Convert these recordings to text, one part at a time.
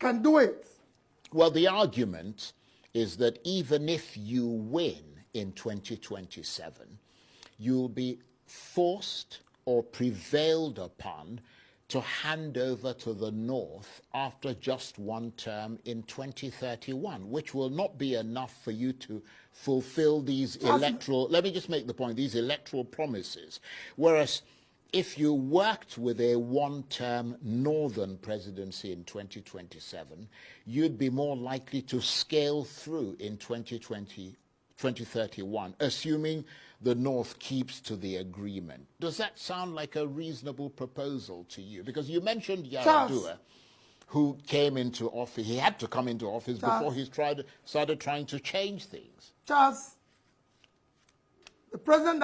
can do it. Well, the argument is that even if you win in 2027, you'll be forced or prevailed upon to hand over to the North after just one term in 2031, which will not be enough for you to fulfill these electoral, let me just make the point, these electoral promises. Whereas if you worked with a one-term Northern presidency in 2027, you'd be more likely to scale through in 2031, assuming the North keeps to the agreement. Does that sound like a reasonable proposal to you? Because you mentioned Yar'Adua, who came into office. He had to come into office before he started trying to change things. Charles, the president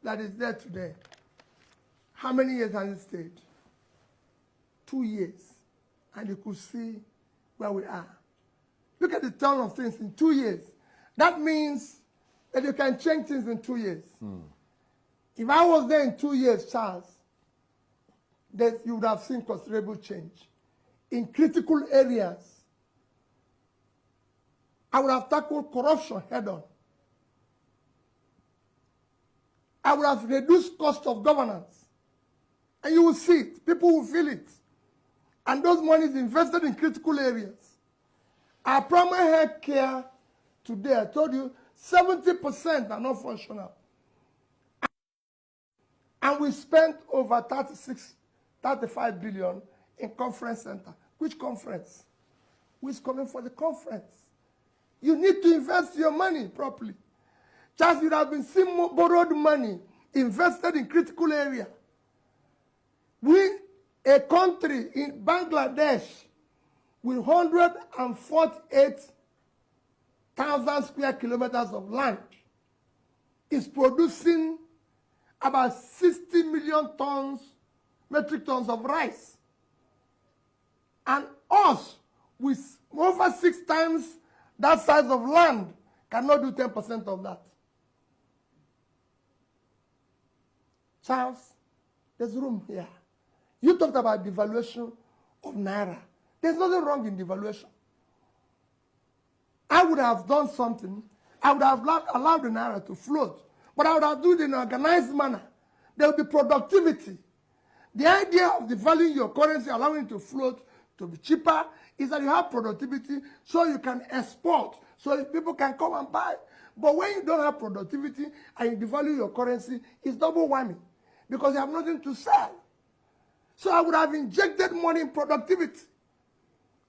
that is there today, how many years has he stayed? 2 years. And you could see where we are. Look at the turn of things in 2 years. That means that you can change things in 2 years. If I was there in 2 years, Charles, that you would have seen considerable change. In critical areas, I would have tackled corruption head-on. I would have reduced cost of governance. And you will see it. People will feel it. And those monies invested in critical areas. Our primary health care today, I told you, 70% are not functional. And we spent over 35 billion in conference center. Which conference? Who is coming for the conference? You need to invest your money properly. Just you have been seeing borrowed money invested in critical area. We, a country in Bangladesh with 148,000 square kilometers of land, is producing about 60 million metric tons of rice. And us, with over 6 times that size of land, cannot do 10% of that. Charles, there's room here. You talked about devaluation of Naira. There's nothing wrong in devaluation. I would have done something. I would have allowed the Naira to float. But I would have done it in an organized manner. There would be productivity. The idea of devaluing your currency, allowing it to float, to be cheaper, is that you have productivity so you can export, so people can come and buy. But when you don't have productivity and you devalue your currency, it's double whammy because you have nothing to sell. So I would have injected money in productivity.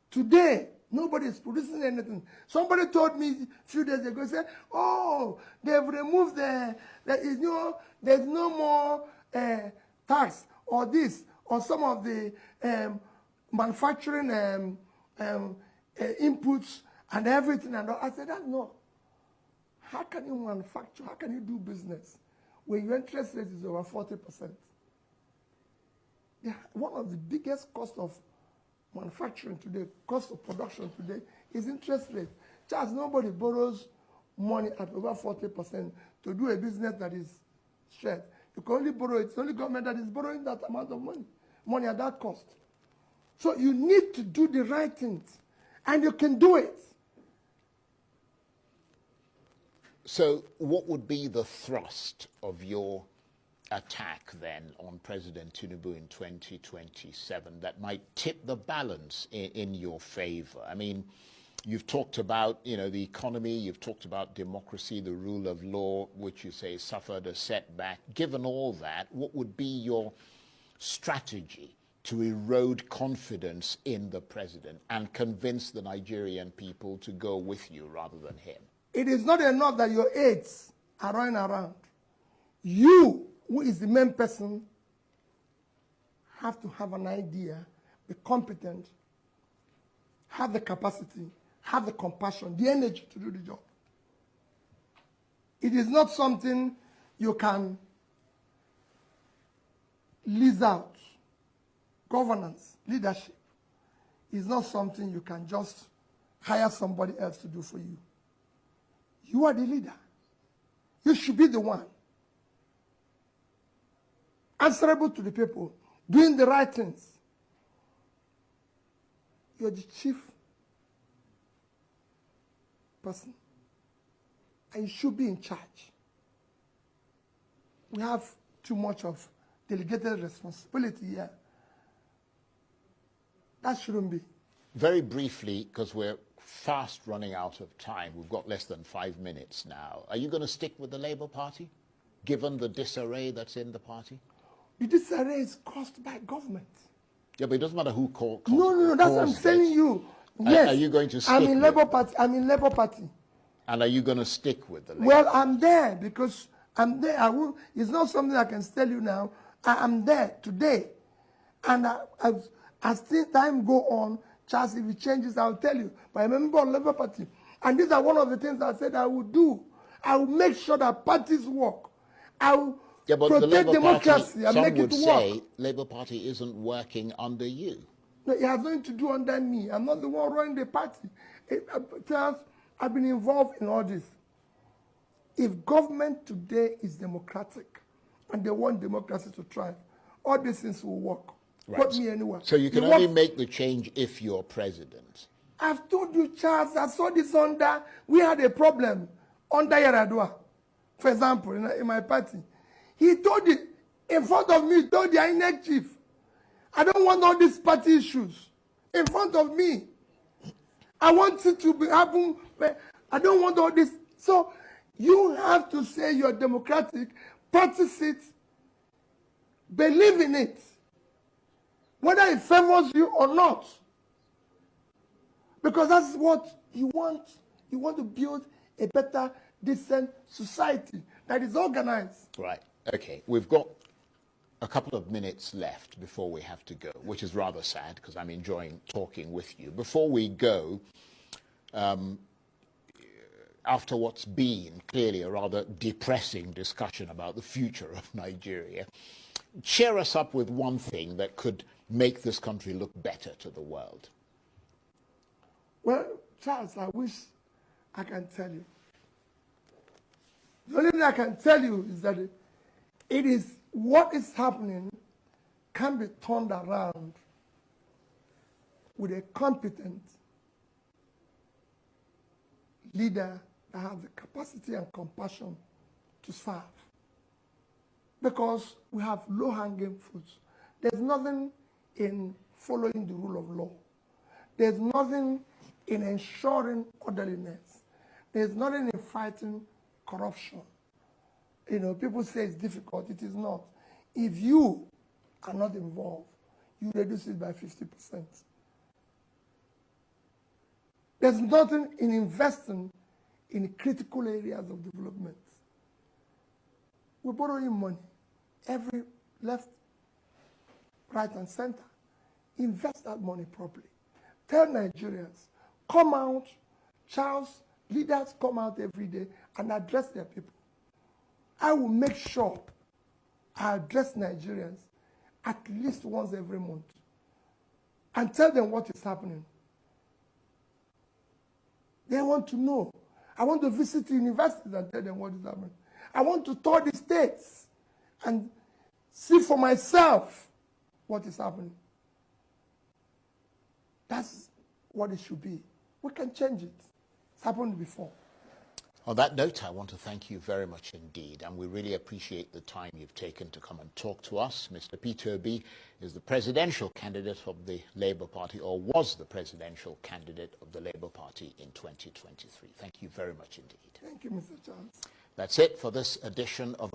Today, nobody is producing anything. Somebody told me a few days ago, said, oh, they've removed there's no more tax or this, or some of the manufacturing inputs and everything. And all. I said, no. How can you manufacture? How can you do business when your interest rate is over 40%? Yeah, one of the biggest costs of manufacturing today, cost of production today, is interest rate. Just nobody borrows money at over 40% to do a business that is shared. You can only borrow, it's only government that is borrowing that amount of money at that cost. So you need to do the right things, and you can do it. So what would be the thrust of your attack then on President Tinubu in 2027 that might tip the balance in your favor? I mean, you've talked about, the economy, you've talked about democracy, the rule of law, which you say suffered a setback. Given all that, what would be your strategy to erode confidence in the president and convince the Nigerian people to go with you rather than him? It is not enough that your aides are running around. You, who is the main person, have to have an idea, be competent, have the capacity, have the compassion, the energy to do the job. It is not something you can lease out. Governance, leadership, is not something you can just hire somebody else to do for you. You are the leader. You should be the one answerable to the people, doing the right things. You're the chief person, and you should be in charge. We have too much of delegated responsibility here. That shouldn't be. Very briefly, because we're fast running out of time, we've got less than 5 minutes now. Are you going to stick with the Labour Party, given the disarray that's in the party? The disarray is caused by government. Yeah, but it doesn't matter who caused it. No, that's what I'm telling you. Yes. Are you going to stick I'm in with Labour it? Party. I'm in Labour Party. And are you going to stick with the Labour Well, Party? I'm there because I'm there. It's not something I can tell you now. I'm there today. And as time go on, Charles, if it changes, I'll tell you. But I'm a member of Labour Party. And these are one of the things I said I will do. I will make sure that parties work. I will protect democracy and make it work. Some would say Labour Party isn't working under you. No, it has nothing to do under me. I'm not the one running the party. Charles, I've been involved in all this. If government today is democratic and they want democracy to thrive, all these things will work. Right. Put me anywhere. So you can only make the change if you're president. I've told you, Charles, I saw this we had a problem under Yaradua, for example, in my party. He told it in front of me, told the INEC chief, I don't want all these party issues in front of me. I want it to happen. I don't want all this. So you have to say you're democratic, practice it, believe in it, whether it favors you or not. Because that's what you want. You want to build a better, decent society that is organized. Right. Okay. We've got a couple of minutes left before we have to go, which is rather sad because I'm enjoying talking with you. Before we go, after what's been clearly a rather depressing discussion about the future of Nigeria, cheer us up with one thing that could make this country look better to the world. Well, Charles, I wish I can tell you. The only thing I can tell you is that it is what is happening can be turned around with a competent leader that has the capacity and compassion to serve. Because we have low-hanging fruits. There's nothing in following the rule of law. There's nothing in ensuring orderliness. There's nothing in fighting corruption. You know, people say it's difficult. It is not. If you are not involved, you reduce it by 50%. There's nothing in investing in critical areas of development. We're borrowing money. Every left, right, and center. Invest that money properly. Tell Nigerians, come out, Charles, leaders come out every day and address their people. I will make sure I address Nigerians at least once every month and tell them what is happening. They want to know. I want to visit universities and tell them what is happening. I want to tour the states and see for myself what is happening. That's what it should be. We can change it. It's happened before. On that note, I want to thank you very much indeed, and we really appreciate the time you've taken to come and talk to us. Mr. Peter Obi is the presidential candidate of the Labour Party, or was the presidential candidate of the Labour Party in 2023. Thank you very much indeed. Thank you, Mr. Charles. That's it for this edition of